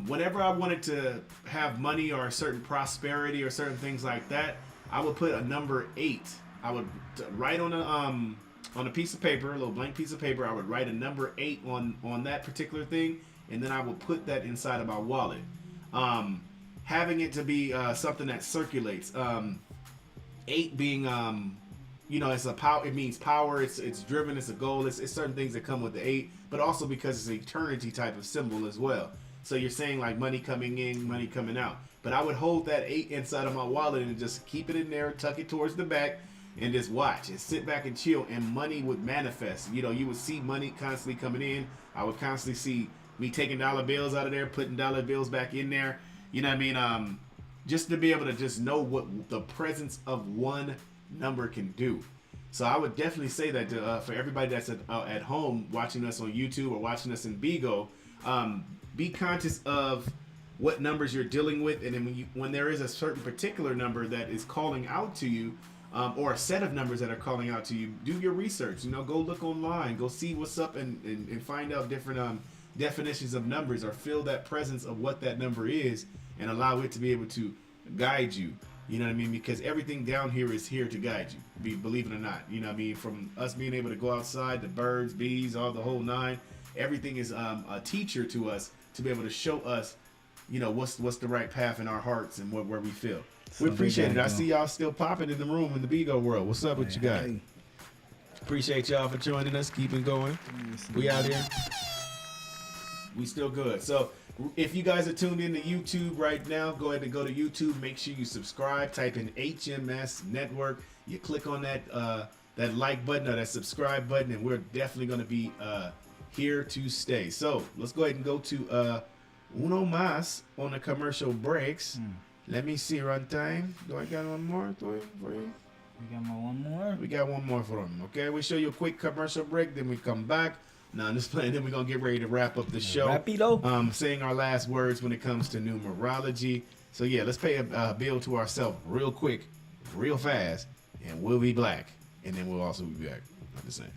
whenever I wanted to have money or a certain prosperity or certain things like that, I would put a number 8. I would write on a piece of paper, a little blank piece of paper. I would write a number 8 on that particular thing, and then I would put that inside of my wallet. Having it to be something that circulates. 8 being it's a power. It means power. It's driven. It's a goal. It's certain things that come with the 8, but also because it's an eternity type of symbol as well. So you're saying like money coming in, money coming out. But I would hold that 8 inside of my wallet and just keep it in there, tuck it towards the back, and just watch and sit back and chill. And money would manifest. You would see money constantly coming in. I would constantly see me taking dollar bills out of there, putting dollar bills back in there. You know what I mean? Just to be able to just know what the presence of one number can do. So I would definitely say that for everybody that's at home watching us on YouTube or watching us in Bigo, be conscious of what numbers you're dealing with, and then when there is a certain particular number that is calling out to you, or a set of numbers that are calling out to you, do your research. Go look online, go see what's up, and find out different definitions of numbers, or feel that presence of what that number is, and allow it to be able to guide you. You know what I mean? Because everything down here is here to guide you, believe it or not. You know what I mean? From us being able to go outside, the birds, bees, all the whole nine, everything is a teacher to us to be able to show us, what's the right path in our hearts and where we feel. So we appreciate it. I see y'all still popping in the room in the Bigo world. What's up with you guys? Hey. Appreciate y'all for joining us. Keeping going. We out here. We still good. So if you guys are tuned in to YouTube right now, go ahead and go to YouTube. Make sure you subscribe. Type in HMS Network. You click on that like button or that subscribe button, and we're definitely going to be here to stay. So let's go ahead and go to uno más on the commercial breaks. Let me see runtime. Do I got one more for you? We got one more. We got one more for them. Okay, we'll show you a quick commercial break, then we come back. Now I'm just playing. Then we're gonna get ready to wrap up the show. Rapido. Saying our last words when it comes to numerology. So yeah, let's pay a bill to ourselves real quick, real fast, and we'll be black. And then we'll also be back. I'm just saying.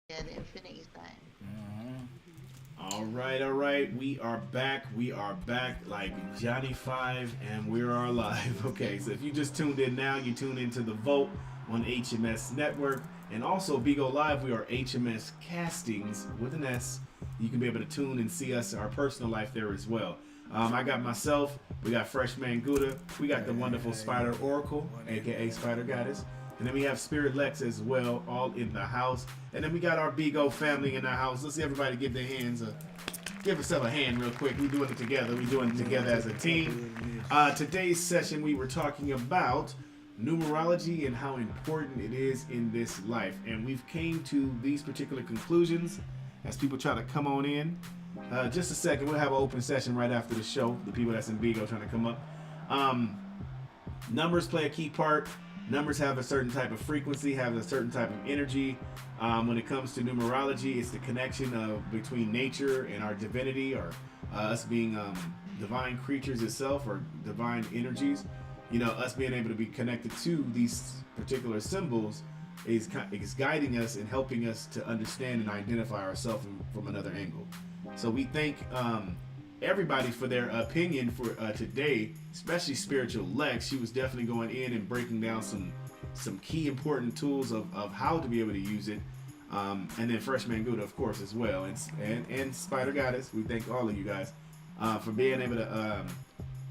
Yeah, the infinity sign. All right. We are back. Like Johnny 5, and we are live. Okay, so if you just tuned in now, you tune into The Vote on HMS Network. And also, Bigo Live, we are HMS Castings with an S. You can be able to tune and see us, our personal life there as well. I got myself, we got Freshman Gouda, we got the wonderful Spider Oracle, aka Spider Goddess. And then we have Spirit Lex as well, all in the house. And then we got our Bigo family in the house. Let's see everybody give their hands give yourself a hand real quick. We're doing it together. We're doing it together as a team. Today's session, we were talking about numerology and how important it is in this life. And we've came to these particular conclusions as people try to come on in. Just a second, we'll have an open session right after the show. The people that's in Bigo trying to come up. Numbers play a key part. Numbers have a certain type of frequency, have a certain type of energy. When it comes to numerology, it's the connection between nature and our divinity, or us being divine creatures itself, or divine energies. You know, us being able to be connected to these particular symbols is guiding us and helping us to understand and identify ourselves from another angle. So we thank everybody for their opinion for today, especially Spiritual Lex. She was definitely going in and breaking down some key important tools of how to be able to use it. And then Freshman Gouda, of course, as well. And Spider Goddess, we thank all of you guys for being able to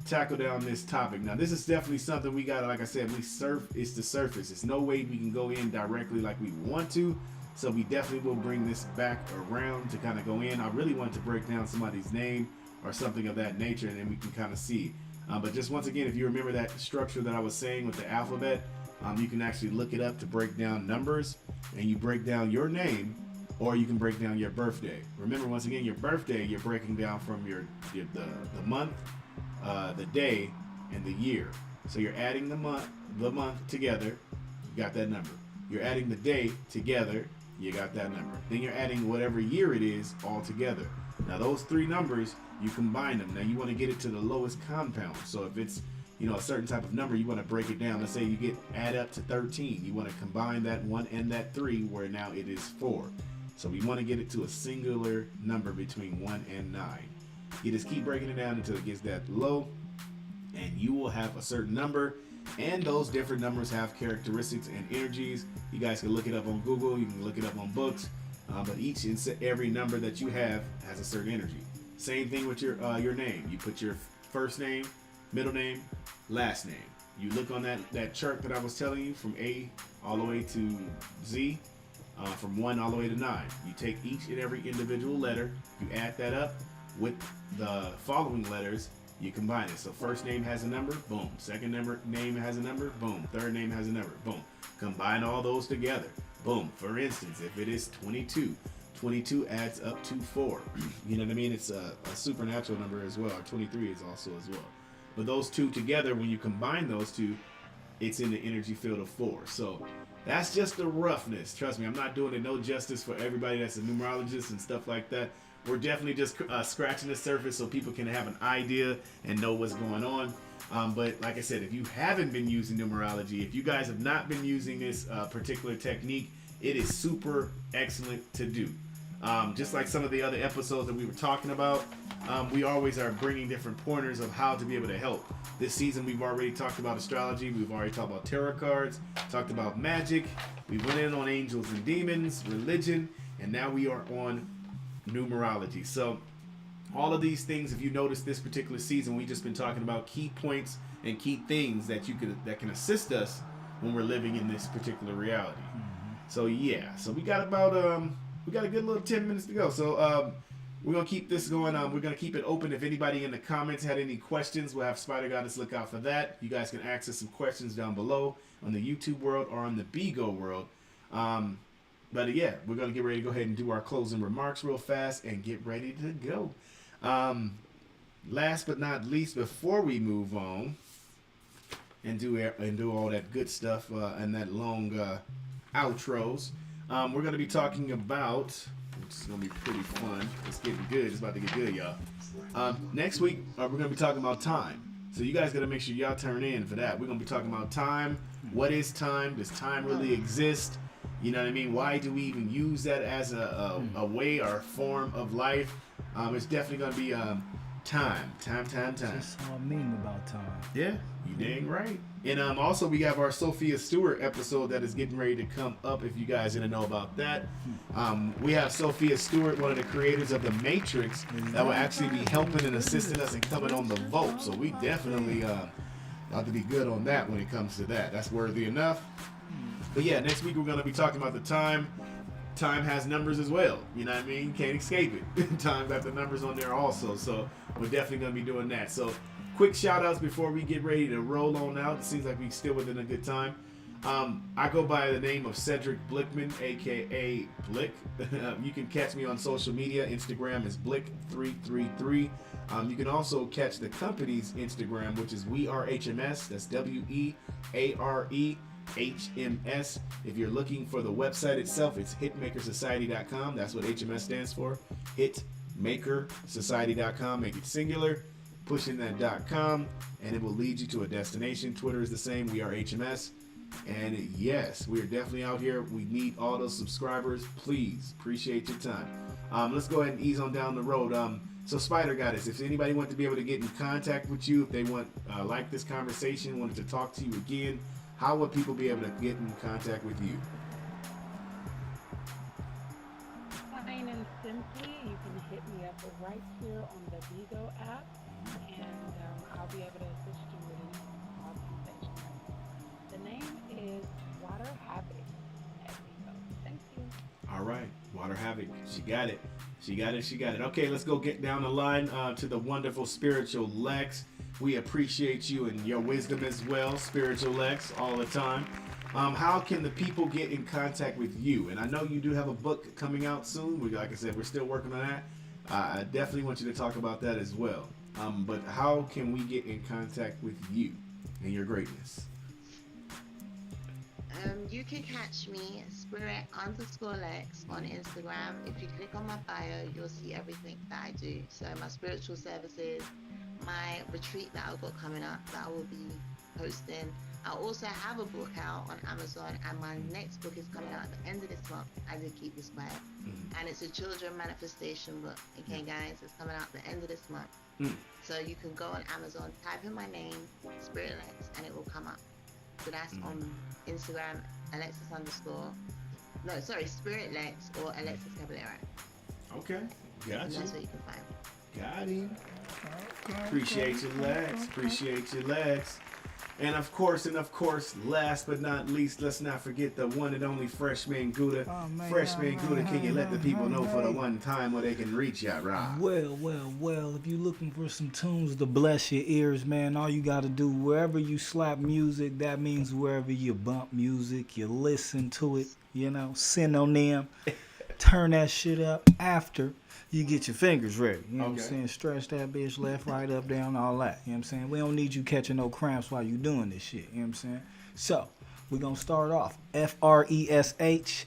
tackle down this topic. Now, this is definitely something we got, like I said, it's the surface. It's no way we can go in directly like we want to. So we definitely will bring this back around to kind of go in. I really want to break down somebody's name or something of that nature, and then we can kind of see. But just once again, if you remember that structure that I was saying with the alphabet, you can actually look it up to break down numbers, and you break down your name, or you can break down your birthday. Remember, once again, your birthday, you're breaking down from the month, the day, and the year. So you're adding the month together, you got that number. You're adding the day together, you got that number. Then you're adding whatever year it is all together. Now those three numbers, you combine them. Now you want to get it to the lowest compound. So if it's, a certain type of number, you want to break it down. Let's say you add up to 13. You want to combine that 1 and that 3, where now it is 4. So we want to get it to a singular number between 1 and 9. You just keep breaking it down until it gets that low, and you will have a certain number. And those different numbers have characteristics and energies. You guys can look it up on Google. You can look it up on books. But each and every number that you have has a certain energy. Same thing with your name. You put your first name, middle name, last name. You look on that chart that I was telling you, from A all the way to Z, from 1 all the way to 9. You take each and every individual letter, you add that up with the following letters, you combine it. So first name has a number, boom. Second name has a number, boom. Third name has a number, boom. Combine all those together, boom. For instance, if it is 22, 22 adds up to 4. You know what I mean? It's a supernatural number as well. 23 is also as well. But those two together, when you combine those two, it's in the energy field of 4. So that's just the roughness. Trust me, I'm not doing it no justice for everybody that's a numerologist and stuff like that. we're definitely just scratching the surface so people can have an idea and know what's going on. But like I said, if you haven't been using numerology, if you guys have not been using this particular technique, it is super excellent to do. Just like some of the other episodes that we were talking about, we always are bringing different pointers of how to be able to help. This season, we've already talked about astrology. We've already talked about tarot cards, talked about magic. We went in on angels and demons, religion, and now we are on numerology. So all of these things, if you notice this particular season, we've just been talking about key points and key things that can assist us when we're living in this particular reality. So yeah, so we got about we got a good little 10 minutes to go. So we're gonna keep this going. We're gonna keep it open. If anybody in the comments had any questions, we'll have Spider Goddess look out for that. You guys can ask us some questions down below on the YouTube world or on the Bigo world. But yeah, we're gonna get ready to go ahead and do our closing remarks real fast and get ready to go. Last but not least, before we move on and do all that good stuff and that long outros, we're going to be talking about, it's going to be pretty fun. It's getting good. It's about to get good, y'all. Next week, we're going to be talking about time. So you guys got to make sure y'all turn in for that. We're going to be talking about time. What is time? Does time really exist? You know what I mean? Why do we even use that as a way or form of life? It's definitely going to be time. That's all I mean about time. Yeah, you dang right. And also we have our Sophia Stewart episode that is getting ready to come up if you guys didn't know about that. We have Sophia Stewart, one of the creators of The Matrix, that will actually be helping and assisting us in coming on the vote. So we definitely ought to be good on that when it comes to that. That's worthy enough. But yeah, next week we're going to be talking about the time. Time has numbers as well. You know what I mean? You can't escape it. Time got the numbers on there also. So we're definitely going to be doing that. So quick shout outs before we get ready to roll on out. It seems like we're still within a good time. I go by the name of Cedric Blickman, aka Blick. You can catch me on social media. Instagram is Blick333. You can also catch the company's Instagram, which is We Are HMS. That's WEARE HMS. If you're looking for the website itself, it's hitmakersociety.com. That's what HMS stands for. Hitmakersociety.com. Make it singular. Push in that .com and it will lead you to a destination. Twitter is the same. We are HMS. And yes, we are definitely out here. We need all those subscribers. Please, appreciate your time. Let's go ahead and ease on down the road. So Spider Goddess, if anybody wants to be able to get in contact with you, if they want like this conversation, wanted to talk to you again, how would people be able to get in contact with you? Plain and simply, you can hit me up right here on the Bigo app, and I'll be able to assist you with any conversation. The name is Water Havoc at Bigo. Thank you. All right, Water Havoc. She got it. She got it. Okay, let's go get down the line to the wonderful Spiritual Lex. We appreciate you and your wisdom as well, Spiritual Lex, all the time. How can the people get in contact with you? And I know you do have a book coming out soon. Like I said, we're still working on that. I definitely want you to talk about that as well. But how can we get in contact with you and your greatness? You can catch me Spirit_Lex on Instagram. If you click on my bio, you'll see everything that I do. So my spiritual services, my retreat that I've got coming up that I will be hosting. I also have a book out on Amazon, and my next book is coming out at the end of this month. I did keep this quiet. And it's a children manifestation book. Okay, guys, it's coming out at the end of this month. So you can go on Amazon, type in my name, Spirit_Lex, and it will come up. So that's on Instagram, Spirit_Lex or Alexis Caballero. Okay, got you. That's what you can find. Got him. Appreciate you, Lex. Appreciate you, Lex. And of course, last but not least, let's not forget the one and only Freshman Gouda. Freshman Gouda, can you let the people know for the one time where they can reach you, Rob? Well, if you're looking for some tunes to bless your ears, man, all you got to do, wherever you slap music, that means wherever you bump music, you listen to it, synonym, turn that shit up after you get your fingers ready. You know what I'm saying? Stretch that bitch left, right, up, down, all that. You know what I'm saying? We don't need you catching no cramps while you doing this shit. You know what I'm saying? So, we're going to start off. FRESHMAYNE.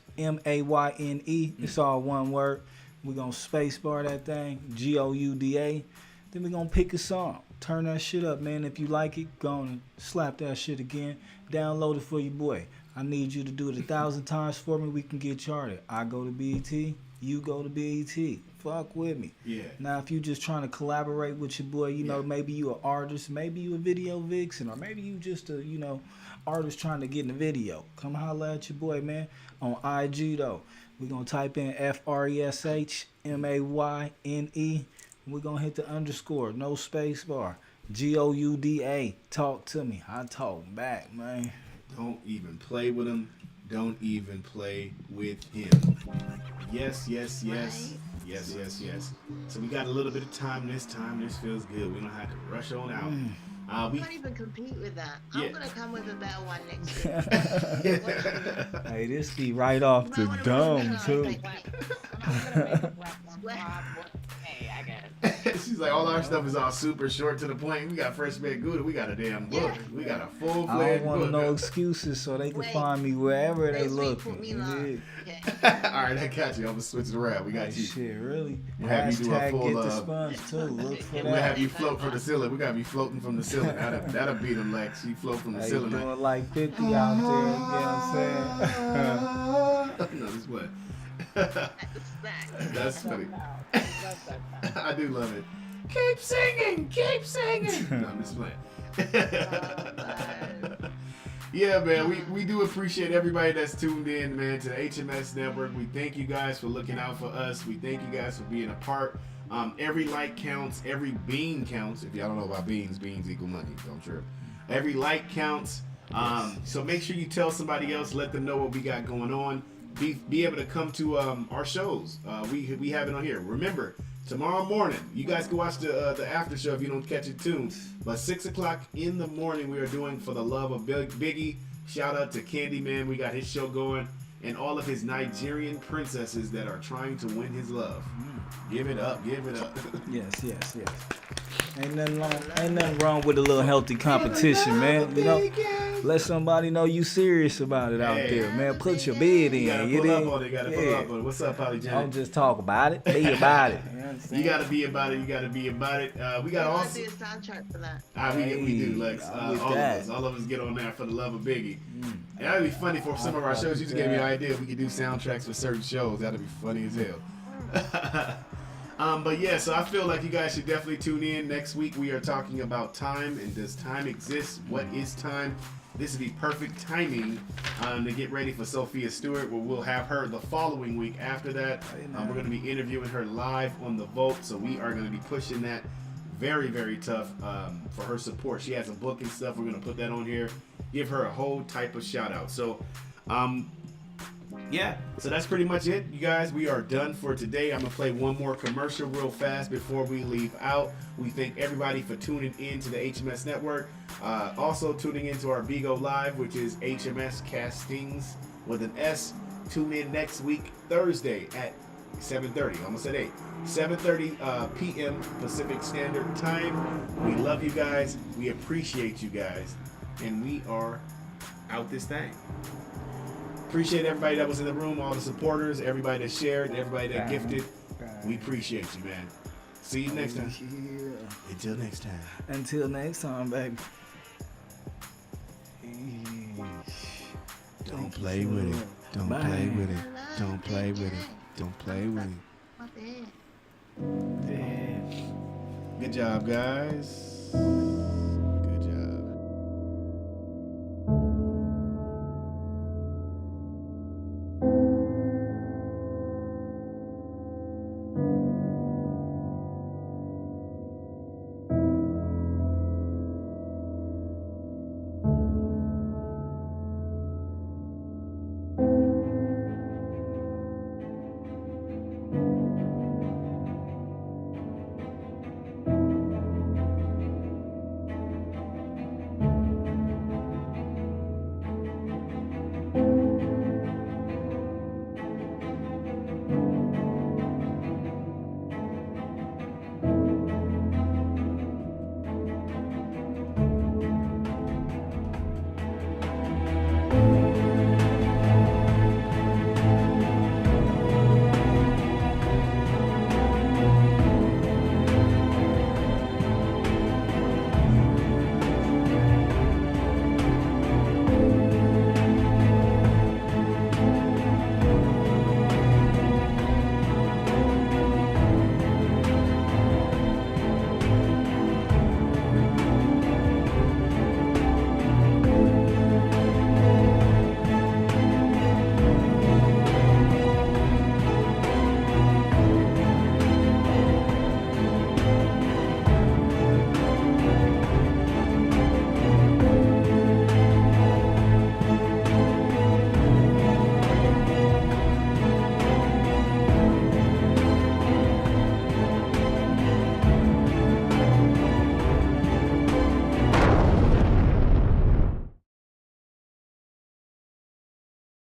It's all one word. We're going to space bar that thing, Gouda. Then we're going to pick a song. Turn that shit up, man. If you like it, go on and slap that shit again. Download it for your boy. I need you to do it 1,000 times for me. We can get charted. I go to BET. You go to BET. Fuck with me. Yeah. Now, if you just trying to collaborate with your boy, you know, maybe you an artist, maybe you a video vixen, or maybe you just a, you know, artist trying to get in the video. Come holla at your boy, man. On IG, though. We're going to type in FRESHMAYNE. We're going to hit the underscore. No space bar. GOUDA. Talk to me. I talk back, man. Don't even play with him. Don't even play with him. Yes, yes, yes. Yes, yes, yes. So we got a little bit of time this time. This feels good. We don't have to rush on out. We can't even compete with that. Yeah. I'm gonna come with a better one next year. Hey, this be right off the dome, too. Hey, I guess. She's like, all our stuff is all super short to the point. We got Fresh Baked Gouda. We got a damn book. We got a I full-fledged don't want book. no excuses so they can find me wherever they Next week, look. put me live. Okay. All right, I got you. I'm gonna switch it around. We got you. Shit, really? We'll have you do a Hashtag full, get the sponge, too. Look for We'll have that. you float from the ceiling. We gotta be floating from the ceiling. That'll beat them like she float from the Hey, ceiling. doing like 50 out there, you know what I'm saying? No, this what? That's That's funny. That's that. I do love it. Keep singing, keep singing. No, I'm just playing. Yeah, man, we do appreciate everybody that's tuned in, man, to the HMS Network. We thank you guys for looking out for us. We thank you guys for being a part. Every like counts, every bean counts. If y'all don't know about beans equal money. Don't trip. Every like counts. So make sure you tell somebody else. Let them know what we got going on. Be able to come to our shows. We have it on here. Remember, tomorrow morning, you guys can watch the after show if you don't catch it tuned. But 6 o'clock in the morning, we are doing For the Love of Biggie. Shout out to Candyman. We got his show going. And all of his Nigerian princesses that are trying to win his love. Give it up, give it up. Yes. Ain't nothing wrong with a little healthy competition, man. You know, let somebody know you serious about it out there, man. Put your bid in. You gotta pull up on it. Pull up on it. What's up, Polly Janet? Don't just talk about it. Be about it. You gotta be about it. You gotta be about it. We got I'll also. do a soundtrack for that. We do, Lex. I'm with all that. of us. All of us get on there For the Love of Biggie. And that'd be funny for some of our shows. You just gave me an idea. We could do soundtracks for certain shows. That'd be funny as hell. But yeah, so I feel like you guys should definitely tune in. Next week we are talking about time and does time exist? What is time? This would be perfect timing to get ready for Sophia Stewart, where we'll have her the following week after that. We're going to be interviewing her live on The Vote, so we are going to be pushing that very, very tough for her support. She has a book and stuff. We're going to put that on here. Give her a whole type of shout out. So, yeah, so that's pretty much it, you guys. We are done for today. I'm going to play one more commercial real fast before we leave out. We thank everybody for tuning in to the HMS Network. Also tuning into our Bigo Live, which is HMS Castings with an S. Tune in next week, Thursday at 7:30. Almost at 8. 7:30 p.m. Pacific Standard Time. We love you guys. We appreciate you guys. And we are out this thing. Appreciate everybody that was in the room, all the supporters, everybody that shared, everybody that gifted. We appreciate you, man. See you next time. Until next time. Until next time, baby. Don't play with it. Don't play with it. Don't play with it. Don't play with it. My bad. Good job, guys.